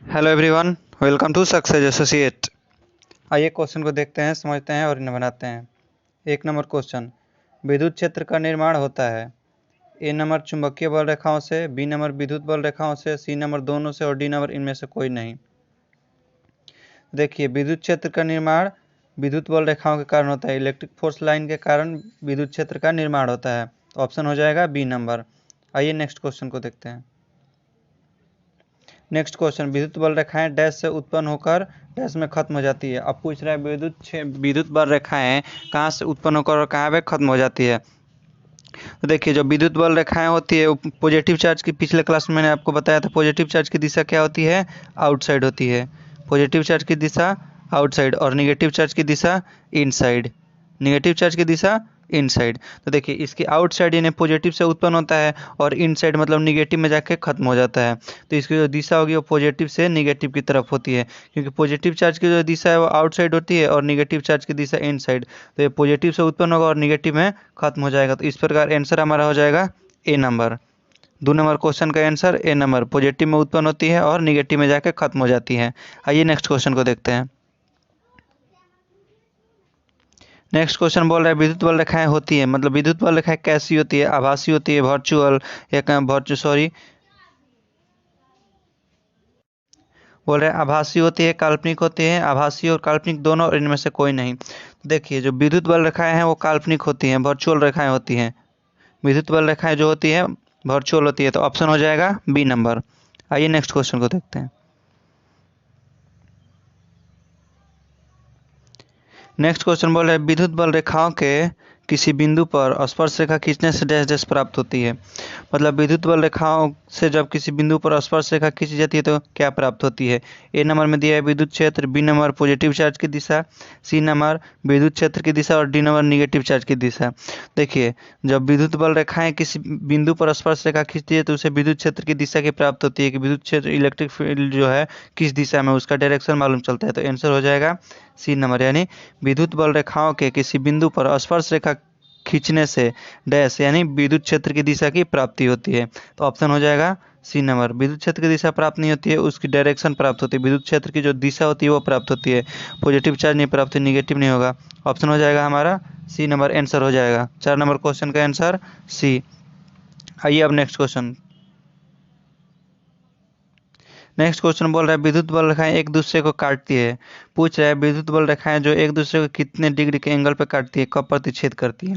Hello everyone, welcome to success associate. आइए question को देखते हैं, समझते हैं और इन्हें बनाते हैं। 1 नंबर क्वेश्चन, विद्युत क्षेत्र का निर्माण होता है ए नंबर चुंबकीय बल रेखाओं से, बी नंबर विद्युत बल रेखाओं से, सी नंबर दोनों से और डी नंबर इनमें से कोई नहीं। देखिए, विद्युत क्षेत्र का निर्माण विद्युत बल रेखाओं के कारण होता है। इलेक्ट्रिक फोर्स लाइन के कारण विद्युत क्षेत्र का निर्माण होता है, तो ऑप्शन हो जाएगा बी नंबर। आइए नेक्स्ट क्वेश्चन को देखते हैं। नेक्स्ट क्वेश्चन, विद्युत बल रेखाएं डैश से उत्पन्न होकर डैश में खत्म हो जाती है। अब पूछ रहा है विद्युत बल रेखाएं कहाँ से उत्पन्न होकर और कहाँ पे खत्म हो जाती है। तो देखिए, जो विद्युत बल रेखाएं होती है वो पॉजिटिव चार्ज की, पिछले क्लास में मैंने आपको बताया था पॉजिटिव चार्ज की दिशा क्या होती है, आउटसाइड होती है। पॉजिटिव चार्ज की दिशा आउटसाइड और निगेटिव चार्ज की दिशा इनसाइड। निगेटिव चार्ज की दिशा इनसाइड। तो देखिए, इसकी आउटसाइड यानी पॉजिटिव से उत्पन्न होता है और इनसाइड मतलब निगेटिव में जाके खत्म हो जाता है। तो इसकी जो दिशा होगी वो पॉजिटिव से निगेटिव की तरफ होती है, क्योंकि पॉजिटिव चार्ज की जो दिशा है वो आउटसाइड होती है और निगेटिव चार्ज की दिशा इनसाइड। तो ये पॉजिटिव से उत्पन्न होगा और निगेटिव में खत्म हो जाएगा। तो इस प्रकार आंसर हमारा हो जाएगा ए नंबर। 2 नंबर क्वेश्चन का आंसर ए नंबर, पॉजिटिव में उत्पन्न होती है और निगेटिव में जाके खत्म हो जाती है। आइए नेक्स्ट क्वेश्चन को देखते हैं। नेक्स्ट क्वेश्चन बोल रहा है विद्युत बल रेखाएं होती है, मतलब विद्युत बल रेखाएं कैसी होती है, आभासी होती है, वर्चुअल या बोल रहे हैं आभासी होती है, काल्पनिक होती है। आभासी और काल्पनिक दोनों और इनमें से कोई नहीं। देखिए, जो विद्युत बल रेखाएं हैं वो काल्पनिक होती हैं, वर्चुअल रेखाएं होती हैं। विद्युत बल रेखाएं जो होती है वर्चुअल होती है, तो ऑप्शन हो जाएगा बी नंबर। आइए नेक्स्ट क्वेश्चन को देखते हैं। नेक्स्ट क्वेश्चन बोल रहे हैं विद्युत बल रेखाओं के किसी बिंदु पर स्पर्श रेखा खींचने से डैश डैश प्राप्त होती है। मतलब विद्युत बल रेखाओं से जब किसी बिंदु पर स्पर्श रेखा खींची जाती है तो क्या प्राप्त होती है। ए नंबर में दिया है विद्युत क्षेत्र, बी नंबर पॉजिटिव चार्ज की दिशा, सी नंबर विद्युत क्षेत्र की दिशा और डी नंबर निगेटिव चार्ज की दिशा। देखिए, जब विद्युत बल रेखाएं किसी बिंदु पर स्पर्श रेखा खींचती है तो उसे विद्युत क्षेत्र की दिशा की प्राप्त होती है कि विद्युत क्षेत्र इलेक्ट्रिक फील्ड जो है किस दिशा में, उसका डायरेक्शन मालूम चलता है। तो आंसर हो जाएगा सी नंबर, यानी विद्युत बल रेखाओं के किसी बिंदु पर स्पर्श रेखा खींचने से डैश यानी विद्युत क्षेत्र की दिशा की प्राप्ति होती है। तो ऑप्शन हो जाएगा सी नंबर। विद्युत क्षेत्र की दिशा प्राप्त नहीं होती है, उसकी डायरेक्शन प्राप्त होती है। विद्युत क्षेत्र की जो दिशा होती है वो प्राप्त होती है, पॉजिटिव चार्ज नहीं प्राप्त, निगेटिव नहीं होगा। ऑप्शन हो जाएगा हमारा सी नंबर, आंसर हो जाएगा। 4 नंबर क्वेश्चन का आंसर सी। आइए अब नेक्स्ट क्वेश्चन। नेक्स्ट क्वेश्चन बोल रहा है विद्युत बल रेखाएं एक दूसरे को काटती है। पूछ रहा है विद्युत बल रेखाएं जो एक दूसरे को कितने डिग्री के एंगल पर काटती है, कब प्रतिच्छेद करती है।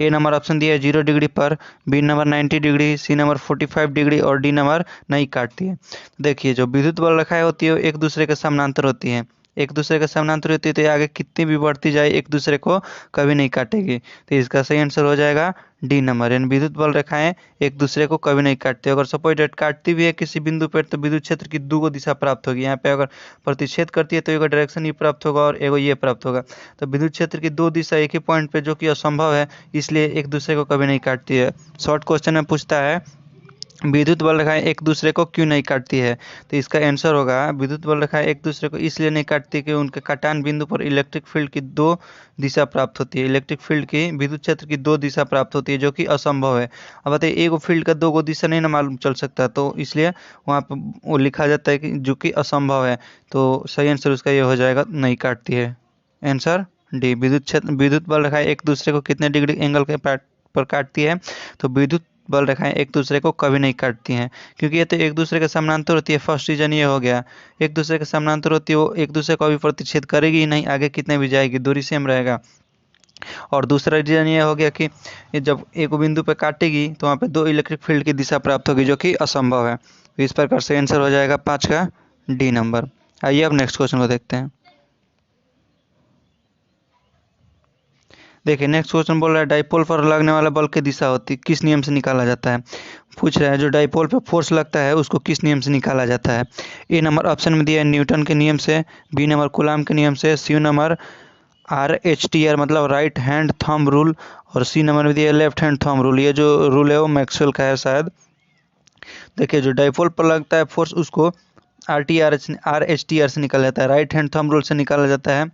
ए नंबर ऑप्शन दिया है 0 डिग्री पर, B number 90 degree, C number 45 degree और डी नंबर नहीं काटती है। देखिए, जो विद्युत बल रेखाएं होती है वो एक दूसरे के समानांतर होती है। एक दूसरे के समानांतर होती है तो ये आगे कितनी भी बढ़ती जाए एक दूसरे को कभी नहीं काटेगी। तो इसका सही आंसर हो जाएगा डी नंबर, यानी विद्युत बल रेखाएं एक दूसरे को कभी नहीं काटती। अगर सपोज डेट काटती भी है किसी बिंदु पर तो विद्युत क्षेत्र की दो दिशा प्राप्त होगी। यहाँ पे अगर प्रतिच्छेद करती है तो एक डायरेक्शन ये प्राप्त होगा और एगो ये प्राप्त होगा। तो विद्युत क्षेत्र की दो दिशा एक ही पॉइंट पे जो कि असंभव है, इसलिए एक दूसरे को कभी नहीं काटती है। शॉर्ट क्वेश्चन में पूछता है विद्युत बल रेखाएं एक दूसरे को क्यों नहीं काटती है, तो इसका आंसर होगा विद्युत बल रेखाएं एक दूसरे को इसलिए नहीं काटती कि उनके काटान बिंदु पर इलेक्ट्रिक फील्ड की दो दिशा प्राप्त होती है। इलेक्ट्रिक फील्ड की विद्युत क्षेत्र की दो दिशा प्राप्त होती है जो कि असंभव है। अब बताइए, एक फील्ड का दो गो दिशा नहीं ना मालूम चल सकता, तो इसलिए वहाँ पर वो लिखा जाता है कि जो कि असंभव है। तो सही आंसर उसका ये हो जाएगा, नहीं काटती है। आंसर डी, विद्युत बल रेखाएं एक दूसरे को कितने डिग्री एंगल के पर काटती है, तो विद्युत बल रेखाएं एक दूसरे को कभी नहीं काटती हैं, क्योंकि ये तो एक दूसरे के समानांतर होती है। फर्स्ट रीजन ये हो गया, एक दूसरे के समानांतर होती है, वो एक दूसरे को भी प्रतिच्छेद करेगी ही नहीं, आगे कितने भी जाएगी, दूरी सेम रहेगा। और दूसरा रीजन ये हो गया कि ये जब एक बिंदु पे काटेगी तो वहाँ पे दो इलेक्ट्रिक फील्ड की दिशा प्राप्त होगी जो कि असंभव है। तो इस प्रकार से आंसर हो जाएगा 5 का डी नंबर। आइए अब नेक्स्ट क्वेश्चन को देखते हैं। देखिए, नेक्स्ट क्वेश्चन बोल रहा है डाइपोल पर लगने वाला बल की दिशा होती किस नियम से निकाला जाता है। पूछ रहा है जो डाइपोल पे फोर्स लगता है उसको किस नियम से निकाला जाता है। ए नंबर ऑप्शन में दिया है न्यूटन के नियम से, बी नंबर कूलाम के नियम से, सी नंबर RHTR मतलब राइट हैंड थंब रूल, और सी नंबर में दिया है लेफ्ट हैंड थंब रूल। ये जो रूल है वो मैक्सवेल का है शायद। देखिए, जो डाइपोल पर लगता है फोर्स उसको RHTR से निकाला जाता है, राइट हैंड थंब रूल से निकाला जाता है।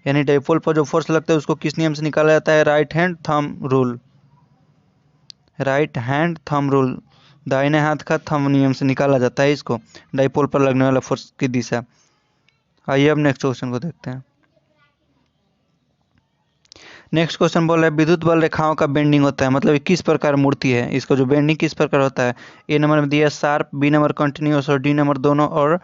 यानी डाइपोल पर जो फोर्स लगता है उसको किस नियम से निकाला जाता है, right hand thumb rule. Right hand thumb rule दाहिने हाथ का थंब नियम से निकाला जाता है इसको, डाइपोल पर लगने वाला फोर्स की दिशा। आइए अब नेक्स्ट क्वेश्चन को देखते हैं। नेक्स्ट क्वेश्चन बोल रहा है विद्युत बल रेखाओं का बेंडिंग होता है, मतलब ये किस प्रकार मुड़ती है, इसको जो बेंडिंग किस प्रकार होता है। ए नंबर में दिया है शार्प, बी नंबर कंटिन्यूस और डी नंबर दोनों, और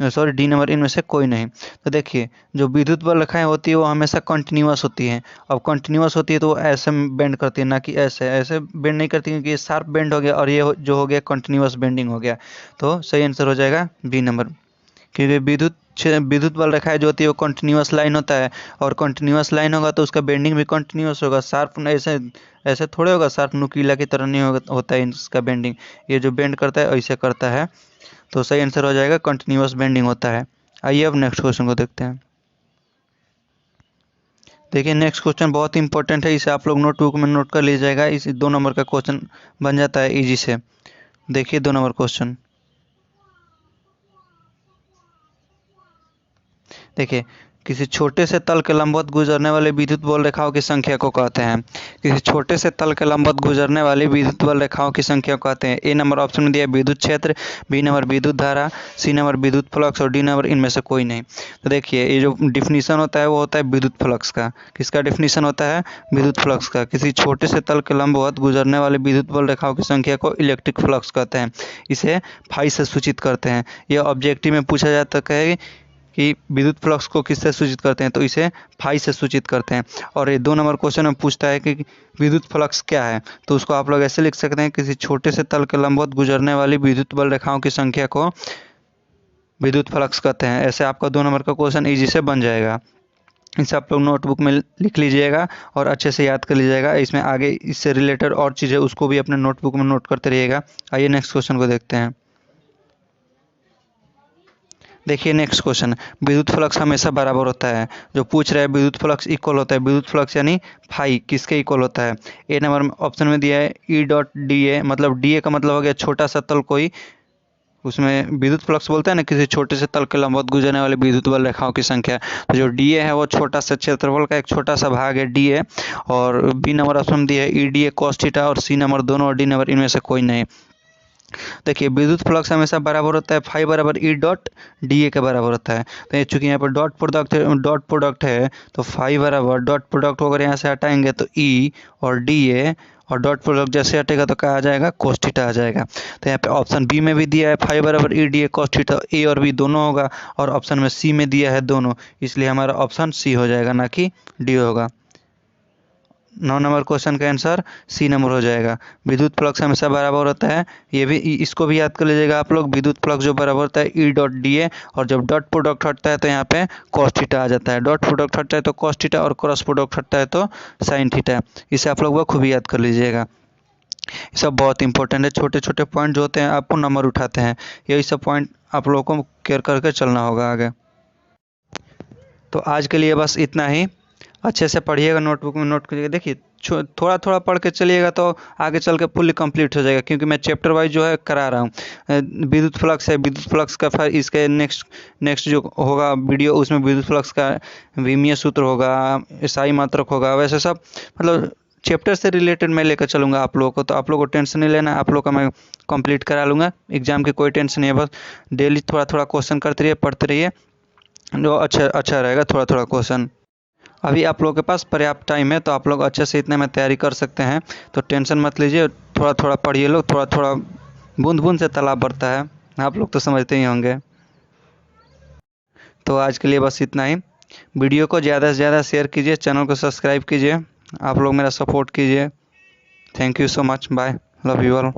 सॉरी डी नंबर इनमें से कोई नहीं। तो देखिए जो विद्युत बल रेखाएं होती है वो हमेशा कंटिन्यूस होती हैं। अब कंटिन्यूस होती है तो वो ऐसे बेंड करती है, ना कि ऐसे ऐसे बेंड नहीं करती, क्योंकि ये शार्प बेंड हो गया और ये जो हो गया कंटिन्यूस बेंडिंग हो गया। तो सही आंसर हो जाएगा बी नंबर, क्योंकि विद्युत बल रेखाएं जो होती है वो कंटिन्यूस लाइन होता है, और कंटिन्यूस लाइन होगा तो उसका बेंडिंग भी कंटिन्यूस होगा। शार्प ऐसे ऐसे थोड़े होगा, शार्प नुकीला की तरह नहीं होता है इसका बेंडिंग। ये जो बेंड करता है ऐसे करता है। तो सही आंसर हो जाएगा कंटिन्यूस बेंडिंग होता है। आइए अब नेक्स्ट क्वेश्चन को देखते हैं। देखिए नेक्स्ट क्वेश्चन बहुत इंपॉर्टेंट है, इसे आप लोग नोटबुक में नोट कर लीजिएगा। इस 2 नंबर का क्वेश्चन बन जाता है इजी से। देखिए 2 नंबर क्वेश्चन, देखिए किसी छोटे से तल के लंबवत गुजरने वाले विद्युत बल रेखाओं की संख्या को कहते हैं। किसी छोटे से तल के लंबवत गुजरने वाली विद्युत बल रेखाओं की संख्या को कहते हैं। ए नंबर ऑप्शन में दिया विद्युत क्षेत्र, बी नंबर विद्युत धारा, सी नंबर विद्युत फ्लक्स और डी नंबर इनमें से कोई नहीं। तो देखिए ये जो डिफिनीशन होता है वो होता है विद्युत फ्लक्स का। किसका डिफिनीशन होता है, विद्युत फ्लक्स का। किसी छोटे से तल के लंबवत गुजरने वाले विद्युत बल रेखाओं की संख्या को इलेक्ट्रिक फ्लक्स कहते हैं। इसे फाई से सूचित करते हैं। यह ऑब्जेक्टिव में पूछा जाता है कि विद्युत फ्लक्स को किससे सूचित करते हैं, तो इसे फाई से सूचित करते हैं। और ये 2 नंबर क्वेश्चन में पूछता है कि विद्युत फ्लक्स क्या है, तो उसको आप लोग ऐसे लिख सकते हैं, किसी छोटे से तल के लंबवत गुजरने वाली विद्युत बल रेखाओं की संख्या को विद्युत फ्लक्स कहते हैं। ऐसे आपका 2 नंबर का क्वेश्चन ईजी से बन जाएगा। इसे आप लोग नोटबुक में लिख लीजिएगा और अच्छे से याद कर लीजिएगा। इसमें आगे इससे रिलेटेड और चीज़ें उसको भी अपने नोटबुक में नोट करते रहिएगा। आइए नेक्स्ट क्वेश्चन को देखते हैं। देखिए नेक्स्ट क्वेश्चन, विद्युत फ्लक्स हमेशा बराबर होता है। जो पूछ रहा है विद्युत फ्लक्स इक्वल होता है, विद्युत फ्लक्स यानी फाई किसके इक्वल होता है। ए नंबर ऑप्शन में दिया है ई डॉट डी ए, मतलब डी ए का मतलब हो गया छोटा सा तल कोई, उसमें विद्युत फ्लक्स बोलते हैं ना किसी छोटे से तल के लंबवत गुजरने वाले विद्युत बल रेखाओं की संख्या। तो जो डी ए है वो छोटा सा क्षेत्रफल का एक छोटा सा भाग है डी ए। और बी नंबर ऑप्शन में दिया है E D A cos theta, और सी नंबर दोनों और डी नंबर इनमें से कोई नहीं। देखिए विद्युत फ्लक्स हमेशा बराबर होता है फाई बराबर ई डॉट डी ए के बराबर होता है। तो ये चूंकि यहाँ पर डॉट प्रोडक्ट है तो फाई बराबर डॉट प्रोडक्ट अगर यहाँ से हटाएंगे तो ई और डी ए, और डॉट प्रोडक्ट जैसे हटेगा तो क्या आ जाएगा, कोस थीटा आ जाएगा। तो यहाँ पे ऑप्शन बी में भी दिया है फाई बराबर E D A cos theta, ए और बी दोनों होगा, और ऑप्शन में सी में दिया है दोनों, इसलिए हमारा ऑप्शन सी हो जाएगा, ना कि डी होगा। 9 नंबर क्वेश्चन का आंसर सी नंबर हो जाएगा। विद्युत फ्लक्स हमेशा बराबर होता है, ये भी इसको भी याद कर लीजिएगा आप लोग। विद्युत फ्लक्स जो बराबर होता है ई डॉट डी ए, और जब डॉट प्रोडक्ट हटता है तो यहाँ पे कॉस थीटा आ जाता है। डॉट प्रोडक्ट हटता है तो कॉस थीटा, और क्रॉस प्रोडक्ट हटता है तो साइन थीटा। इसे आप लोग खूब याद कर लीजिएगा। ये सब बहुत इंपॉर्टेंट है, छोटे छोटे पॉइंट जो होते हैं आपको नंबर उठाते हैं, यही सब पॉइंट आप लोगों को केयर करके चलना होगा आगे। तो आज के लिए बस इतना ही। अच्छे से पढ़िएगा, नोटबुक में नोट करिएगा। देखिए थोड़ा थोड़ा पढ़ के चलिएगा तो आगे चल के फुल्ली कंप्लीट हो जाएगा, क्योंकि मैं चैप्टर वाइज जो है करा रहा हूँ। विद्युत फ्लक्स है, विद्युत फ्लक्स का फिर इसके नेक्स्ट जो होगा वीडियो उसमें विद्युत फ्लक्स का विमीय सूत्र होगा, SI मात्रक होगा, वैसे सब मतलब चैप्टर से रिलेटेड मैं लेकर चलूँगा आप लोगों को। तो आप लोगों को टेंशन नहीं लेना, आप लोग का मैं कंप्लीट करा लूँगा। एग्जाम की कोई टेंशन नहीं है, बस डेली थोड़ा थोड़ा क्वेश्चन करते रहिए, पढ़ते रहिए, जो अच्छा रहेगा थोड़ा थोड़ा क्वेश्चन। अभी आप लोगों के पास पर्याप्त टाइम है, तो आप लोग अच्छे से इतने में तैयारी कर सकते हैं। तो टेंशन मत लीजिए, थोड़ा थोड़ा पढ़िए लोग, थोड़ा थोड़ा बूंद बूंद से तालाब बढ़ता है, आप लोग तो समझते ही होंगे। तो आज के लिए बस इतना ही। वीडियो को ज़्यादा से ज़्यादा शेयर कीजिए, चैनल को सब्सक्राइब कीजिए, आप लोग मेरा सपोर्ट कीजिए। Thank you so much, bye, love you all.